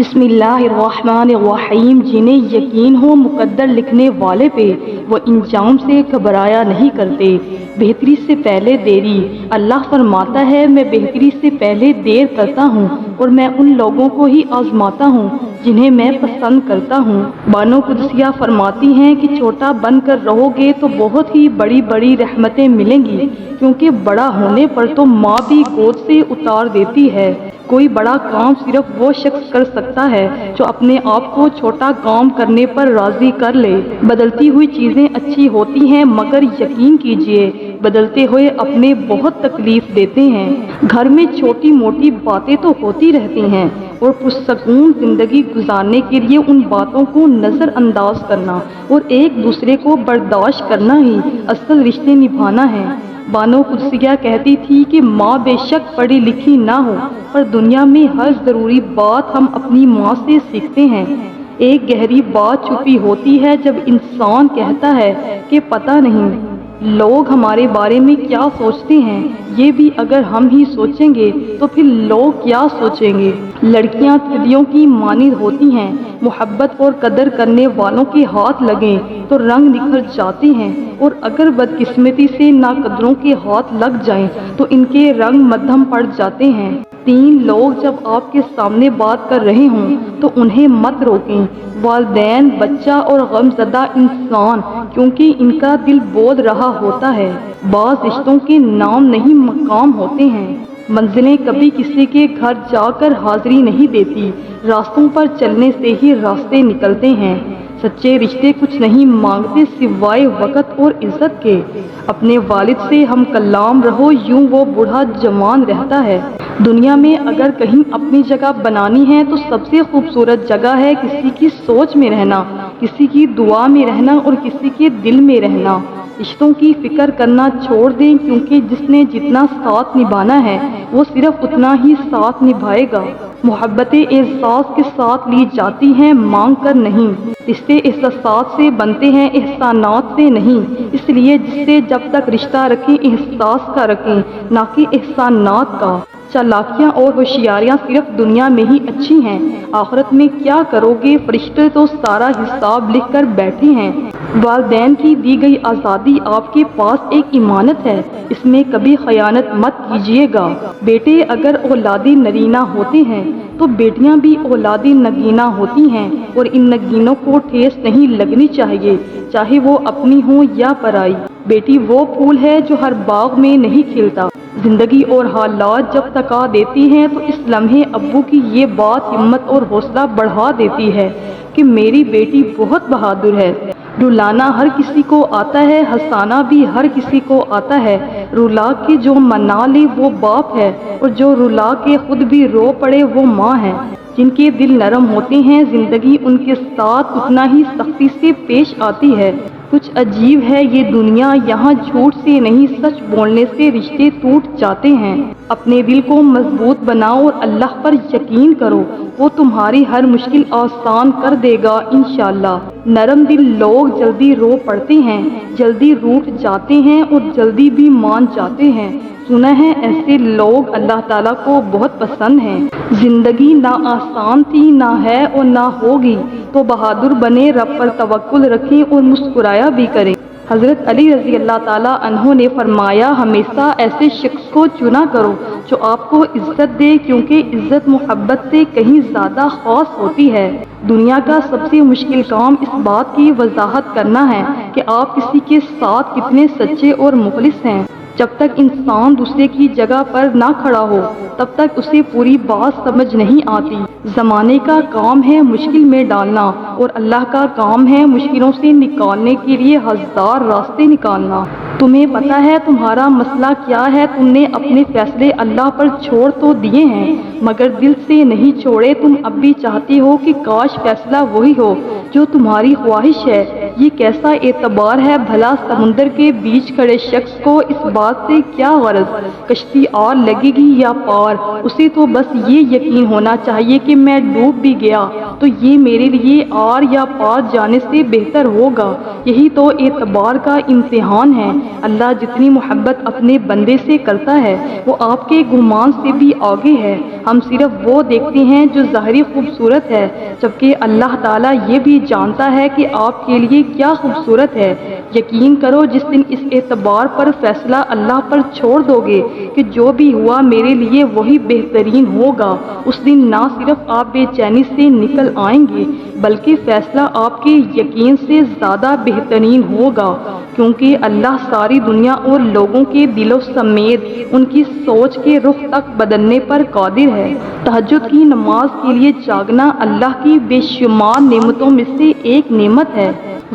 بسم اللہ الرحمن الرحیم۔ جنہیں یقین ہو مقدر لکھنے والے پہ، وہ انجام سے گھبرایا نہیں کرتے۔ بہتری سے پہلے دیری۔ اللہ فرماتا ہے، میں بہتری سے پہلے دیر کرتا ہوں اور میں ان لوگوں کو ہی آزماتا ہوں جنہیں میں پسند کرتا ہوں۔ بانو قدسیہ فرماتی ہیں کہ چھوٹا بن کر رہو گے تو بہت ہی بڑی بڑی رحمتیں ملیں گی، کیونکہ بڑا ہونے پر تو ماں بھی گود سے اتار دیتی ہے۔ کوئی بڑا کام صرف وہ شخص کر سکتا ہے جو اپنے آپ کو چھوٹا کام کرنے پر راضی کر لے۔ بدلتی ہوئی چیزیں اچھی ہوتی ہیں، مگر یقین کیجئے بدلتے ہوئے اپنے بہت تکلیف دیتے ہیں۔ گھر میں چھوٹی موٹی باتیں تو ہوتی رہتی ہیں، اور پرسکون زندگی گزارنے کے لیے ان باتوں کو نظر انداز کرنا اور ایک دوسرے کو برداشت کرنا ہی اصل رشتے نبھانا ہے۔ بانو قدسیہ کہتی تھی کہ ماں بے شک پڑھی لکھی نہ ہو، پر دنیا میں ہر ضروری بات ہم اپنی ماں سے سیکھتے ہیں۔ ایک گہری بات چھپی ہوتی ہے جب انسان کہتا ہے کہ پتہ نہیں لوگ ہمارے بارے میں کیا سوچتے ہیں۔ یہ بھی اگر ہم ہی سوچیں گے تو پھر لوگ کیا سوچیں گے۔ لڑکیاں تلیوں کی مانند ہوتی ہیں، محبت اور قدر کرنے والوں کے ہاتھ لگیں تو رنگ نکھر جاتے ہیں، اور اگر بدقسمتی سے ناقدروں کے ہاتھ لگ جائیں تو ان کے رنگ مدھم پڑ جاتے ہیں۔ تین لوگ جب آپ کے سامنے بات کر رہے ہوں تو انہیں مت روکیں، والدین، بچہ اور غمزدہ انسان، کیونکہ ان کا دل بول رہا ہوتا ہے۔ بعض رشتوں کے نام نہیں مقام ہوتے ہیں۔ منزلیں کبھی کسی کے گھر جا کر حاضری نہیں دیتی، راستوں پر چلنے سے ہی راستے نکلتے ہیں۔ سچے رشتے کچھ نہیں مانگتے سوائے وقت اور عزت کے۔ اپنے والد سے ہم کلام رہو، یوں وہ بوڑھا جوان رہتا ہے۔ دنیا میں اگر کہیں اپنی جگہ بنانی ہے تو سب سے خوبصورت جگہ ہے کسی کی سوچ میں رہنا، کسی کی دعا میں رہنا اور کسی کے دل میں رہنا۔ رشتوں کی فکر کرنا چھوڑ دیں، کیونکہ جس نے جتنا ساتھ نبھانا ہے وہ صرف اتنا ہی ساتھ نبھائے گا۔ محبتیں احساس کے ساتھ لی جاتی ہیں، مانگ کر نہیں۔ رشتے احساسات سے بنتے ہیں، احسانات سے نہیں۔ اس لیے جس سے جب تک رشتہ رکھیں احساس کا رکھیں، نہ کہ احسانات کا۔ چالاکیاں اور ہوشیاریاں صرف دنیا میں ہی اچھی ہیں، آخرت میں کیا کرو گے؟ فرشتے تو سارا حساب لکھ کر بیٹھے ہیں۔ والدین کی دی گئی آزادی آپ کے پاس ایک امانت ہے، اس میں کبھی خیانت مت کیجیے گا۔ بیٹے اگر اولادی نرینہ ہوتے ہیں تو بیٹیاں بھی اولادی نگینہ ہوتی ہیں، اور ان نگینوں کو ٹھیس نہیں لگنی چاہیے، چاہے وہ اپنی ہوں یا پرائی۔ بیٹی وہ پھول ہے جو ہر باغ میں نہیں کھلتا۔ زندگی اور حالات جب تکا دیتی ہیں تو اس لمحے ابو کی یہ بات ہمت اور حوصلہ بڑھا دیتی ہے کہ میری بیٹی بہت بہادر ہے۔ رلانا ہر کسی کو آتا ہے، ہنسانا بھی ہر کسی کو آتا ہے۔ رلا کے جو منا لے وہ باپ ہے، اور جو رلا کے خود بھی رو پڑے وہ ماں ہے۔ جن کے دل نرم ہوتے ہیں زندگی ان کے ساتھ اتنا ہی سختی سے پیش آتی ہے۔ کچھ عجیب ہے یہ دنیا، یہاں جھوٹ سے نہیں سچ بولنے سے رشتے ٹوٹ جاتے ہیں۔ اپنے دل کو مضبوط بناؤ اور اللہ پر یقین کرو، وہ تمہاری ہر مشکل آسان کر دے گا انشاءاللہ۔ نرم دل لوگ جلدی رو پڑتے ہیں، جلدی روٹھ جاتے ہیں اور جلدی بھی مان جاتے ہیں۔ سنا ہے ایسے لوگ اللہ تعالیٰ کو بہت پسند ہیں۔ زندگی نہ آسان تھی، نہ ہے اور نہ ہوگی، تو بہادر بنے، رب پر توکل رکھیں اور مسکرایا بھی کریں۔ حضرت علی رضی اللہ تعالیٰ عنہ نے فرمایا، ہمیشہ ایسے شخص کو چنا کرو جو آپ کو عزت دے، کیونکہ عزت محبت سے کہیں زیادہ خاص ہوتی ہے۔ دنیا کا سب سے مشکل کام اس بات کی وضاحت کرنا ہے کہ آپ کسی کے ساتھ کتنے سچے اور مخلص ہیں۔ جب تک انسان دوسرے کی جگہ پر نہ کھڑا ہو تب تک اسے پوری بات سمجھ نہیں آتی۔ زمانے کا کام ہے مشکل میں ڈالنا، اور اللہ کا کام ہے مشکلوں سے نکالنے کے لیے ہزار راستے نکالنا۔ تمہیں پتہ ہے تمہارا مسئلہ کیا ہے؟ تم نے اپنے فیصلے اللہ پر چھوڑ تو دیے ہیں، مگر دل سے نہیں چھوڑے۔ تم اب بھی چاہتی ہو کہ کاش فیصلہ وہی ہو جو تمہاری خواہش ہے۔ یہ کیسا اعتبار ہے بھلا؟ سمندر کے بیچ کھڑے شخص کو اس بات سے کیا غرض کشتی آر لگے گی یا پار؟ اسے تو بس یہ یقین ہونا چاہیے کہ میں ڈوب بھی گیا تو یہ میرے لیے آر یا پار جانے سے بہتر ہوگا۔ یہی تو اعتبار کا امتحان ہے۔ اللہ جتنی محبت اپنے بندے سے کرتا ہے وہ آپ کے گمان سے بھی آگے ہے۔ ہم صرف وہ دیکھتے ہیں جو ظاہری خوبصورت ہے، جبکہ اللہ تعالیٰ یہ بھی جانتا ہے کہ آپ کے لیے کیا خوبصورت ہے۔ یقین کرو جس دن اس اعتبار پر فیصلہ اللہ پر چھوڑ دو گے کہ جو بھی ہوا میرے لیے وہی بہترین ہوگا، اس دن نہ صرف آپ بے چینی سے نکل آئیں گے بلکہ فیصلہ آپ کے یقین سے زیادہ بہترین ہوگا، کیونکہ اللہ ساری دنیا اور لوگوں کے دلوں سمیت ان کی سوچ کے رخ تک بدلنے پر قادر ہے۔ تہجد کی نماز کے لیے جاگنا اللہ کی بے شمار نعمتوں میں سے ایک نعمت ہے۔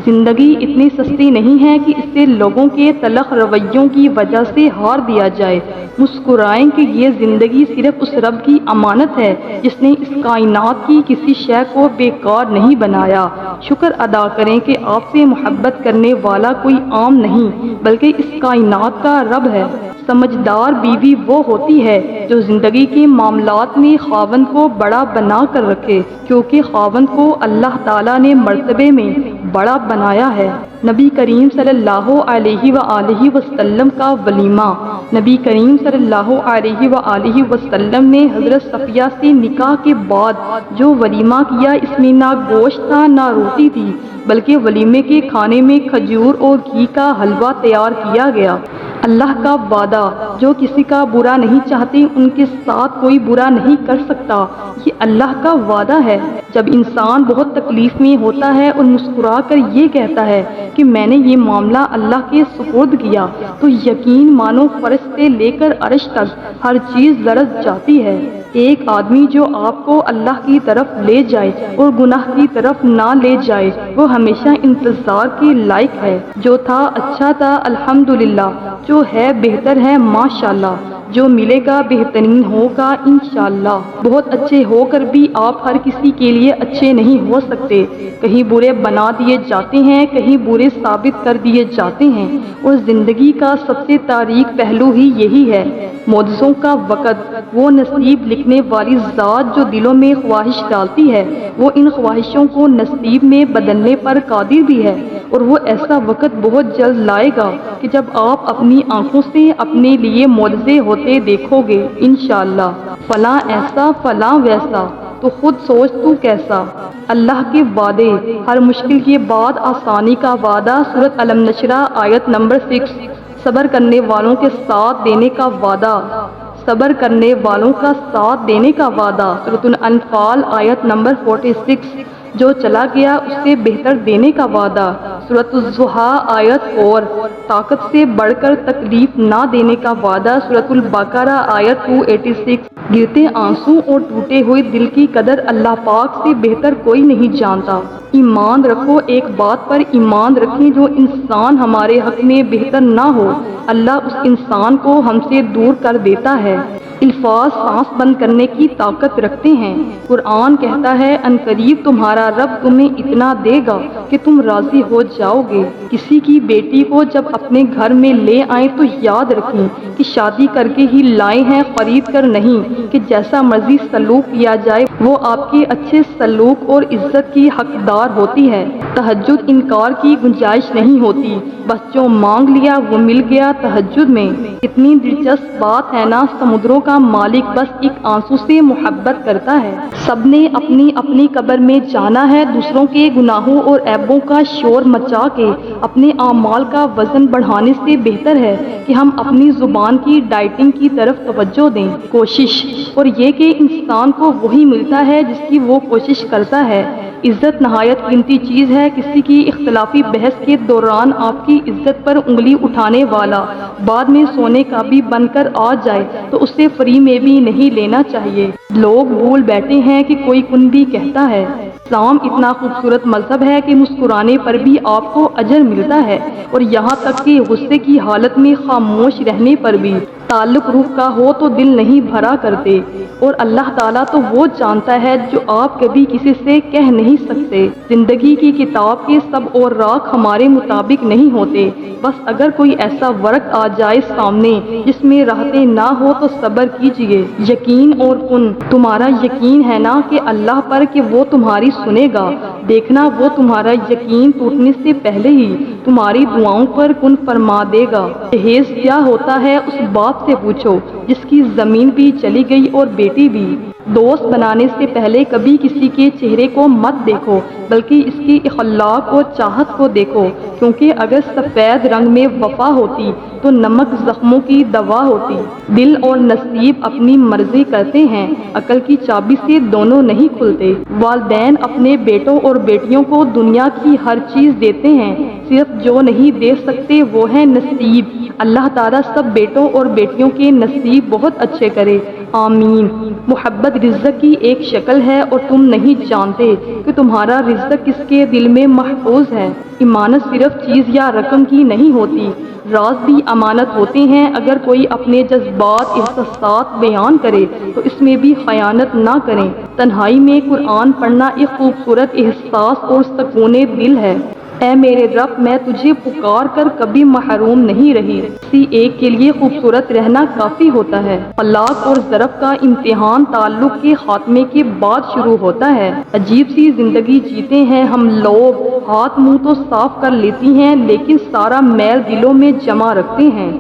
زندگی اتنی سستی نہیں ہے کہ اسے لوگوں کے تلخ رویوں کی وجہ سے ہار دیا جائے۔ مسکرائیں کہ یہ زندگی صرف اس رب کی امانت ہے جس نے اس کائنات کی کسی شے کو بیکار نہیں بنایا۔ شکر ادا کریں کہ آپ سے محبت کرنے والا کوئی عام نہیں بلکہ اس کائنات کا رب ہے۔ سمجھدار بیوی وہ ہوتی ہے جو زندگی کے معاملات میں خاوند کو بڑا بنا کر رکھے، کیونکہ خاوند کو اللہ تعالیٰ نے مرتبے میں بڑا بنایا ہے۔ نبی کریم صلی اللہ علیہ وآلہ وسلم کا ولیمہ۔ نبی کریم صلی اللہ علیہ وآلہ وسلم نے حضرت صفیہ سے نکاح کے بعد جو ولیمہ کیا اس میں نہ گوشت تھا نہ روٹی تھی، بلکہ ولیمے کے کھانے میں کھجور اور گھی کا حلوہ تیار کیا گیا۔ اللہ کا وعدہ، جو کسی کا برا نہیں چاہتے ان کے ساتھ کوئی برا نہیں کر سکتا، یہ اللہ کا وعدہ ہے۔ جب انسان بہت تکلیف میں ہوتا ہے اور مسکرا کر یہ کہتا ہے کہ میں نے یہ معاملہ اللہ کے سپرد کیا، تو یقین مانو فرش سے لے کر عرش تک ہر چیز لرز جاتی ہے۔ ایک آدمی جو آپ کو اللہ کی طرف لے جائے اور گناہ کی طرف نہ لے جائے وہ ہمیشہ انتظار کے لائق ہے۔ جو تھا اچھا تھا الحمدللہ، جو ہے بہتر ہے ماشاءاللہ، جو ملے گا بہترین ہوگا انشاءاللہ۔ بہت اچھے ہو کر بھی آپ ہر کسی کے لیے اچھے نہیں ہو سکتے، کہیں برے بنا دیے جاتے ہیں، کہیں برے ثابت کر دیے جاتے ہیں، اور زندگی کا سب سے تاریک پہلو ہی یہی ہے۔ معجزوں کا وقت، وہ نصیب لکھنے والی ذات جو دلوں میں خواہش ڈالتی ہے وہ ان خواہشوں کو نصیب میں بدلنے پر قادر بھی ہے، اور وہ ایسا وقت بہت جلد لائے گا کہ جب آپ اپنی آنکھوں سے اپنے لیے معجزے ہوتے دیکھو گے انشاءاللہ۔ فلاں ایسا فلاں ویسا، تو خود سوچ تو کیسا۔ اللہ کے وعدے، ہر مشکل کے بعد آسانی کا وعدہ۔ سورۃ الم نشرہ آیت نمبر 6۔ صبر کرنے والوں کے ساتھ دینے کا وعدہ، صبر کرنے والوں کا ساتھ دینے کا وعدہ۔ سورۃ الانفال آیت نمبر 46۔ جو چلا گیا اس سے بہتر دینے کا وعدہ۔ سورۃ الضحیٰ آیت 4۔ طاقت سے بڑھ کر تکلیف نہ دینے کا وعدہ۔ سورۃ البقرہ آیت 286۔ گرتے آنسو اور ٹوٹے ہوئے دل کی قدر اللہ پاک سے بہتر کوئی نہیں جانتا۔ ایمان رکھو، ایک بات پر ایمان رکھیں، جو انسان ہمارے حق میں بہتر نہ ہو اللہ اس انسان کو ہم سے دور کر دیتا ہے۔ الفاظ سانس بند کرنے کی طاقت رکھتے ہیں۔ قرآن کہتا ہے عنقریب تمہارا رب تمہیں اتنا دے گا کہ تم راضی ہو جاؤ گے۔ کسی کی بیٹی کو جب اپنے گھر میں لے آئیں تو یاد رکھیں کہ شادی کر کے ہی لائے ہیں، خرید کر نہیں، کہ جیسا مرضی سلوک کیا جائے وہ آپ کے اچھے سلوک اور عزت کی حقدار ہوتی ہے۔ تہجد انکار کی گنجائش نہیں ہوتی، بس جو مانگ لیا وہ مل گیا۔ تہجد میں اتنی دلچسپ بات ہے نا، سمندروں کا مالک بس ایک آنسو سے محبت کرتا ہے۔ سب نے اپنی اپنی قبر میں جانا ہے۔ دوسروں کے گناہوں اور عیبوں کا شور مچا کے اپنے اعمال کا وزن بڑھانے سے بہتر ہے کہ ہم اپنی زبان کی ڈائٹنگ کی طرف توجہ دیں۔ کوشش، اور یہ کہ انسان کو وہی ملتا ہے جس کی وہ کوشش کرتا ہے۔ عزت نہایت قیمتی چیز ہے۔ کسی کی اختلافی بحث کے دوران آپ کی عزت پر انگلی اٹھانے والا بعد میں سونے کا بھی بن کر آ جائے تو اسے فری میں بھی نہیں لینا چاہیے۔ لوگ بھول بیٹھے ہیں کہ کوئی کن بھی کہتا ہے اسلام اتنا خوبصورت مذہب ہے کہ مسکرانے پر بھی آپ کو اجر ملتا ہے، اور یہاں تک کہ غصے کی حالت میں خاموش رہنے پر بھی۔ تعلق روح کا ہو تو دل نہیں بھرا کرتے، اور اللہ تعالیٰ تو وہ جانتا ہے جو آپ کبھی کسی سے کہہ نہیں سکتے۔ زندگی کی کتاب کے سب اور راگ ہمارے مطابق نہیں ہوتے، بس اگر کوئی ایسا ورق آ جائے سامنے جس میں راحتیں نہ ہو تو صبر کیجیے۔ یقین اور کن، تمہارا یقین ہے نا کہ اللہ پر کہ وہ تمہاری سنے گا، دیکھنا وہ تمہارا یقین ٹوٹنے سے پہلے ہی تمہاری دعاؤں پر کن فرما دے گا۔ جہیز کیا ہوتا ہے اس باپ سے پوچھو جس کی زمین بھی چلی گئی اور بیٹی بھی۔ دوست بنانے سے پہلے کبھی کسی کے چہرے کو مت دیکھو، بلکہ اس کے اخلاق اور چاہت کو دیکھو، کیونکہ اگر سفید رنگ میں وفا ہوتی تو نمک زخموں کی دوا ہوتی۔ دل اور نصیب اپنی مرضی کرتے ہیں، عقل کی چابی سے دونوں نہیں کھلتے۔ والدین اپنے بیٹوں اور بیٹیوں کو دنیا کی ہر چیز دیتے ہیں، صرف جو نہیں دے سکتے وہ ہے نصیب۔ اللہ تعالیٰ سب بیٹوں اور بیٹیوں کے نصیب بہت اچھے کرے، آمین۔ محبت رزق کی ایک شکل ہے اور تم نہیں جانتے کہ تمہارا رزق کس کے دل میں محفوظ ہے۔ امانت صرف چیز یا رقم کی نہیں ہوتی، راز بھی امانت ہوتے ہیں۔ اگر کوئی اپنے جذبات احساسات بیان کرے تو اس میں بھی خیانت نہ کریں۔ تنہائی میں قرآن پڑھنا ایک خوبصورت احساس اور سکون دل ہے۔ اے میرے رب، میں تجھے پکار کر کبھی محروم نہیں رہی۔ کسی ایک کے لیے خوبصورت رہنا کافی ہوتا ہے۔ طلاق اور ضرب کا امتحان تعلق کے خاتمے کے بعد شروع ہوتا ہے۔ عجیب سی زندگی جیتے ہیں ہم لوگ، ہاتھ منہ تو صاف کر لیتی ہیں لیکن سارا میل دلوں میں جمع رکھتے ہیں۔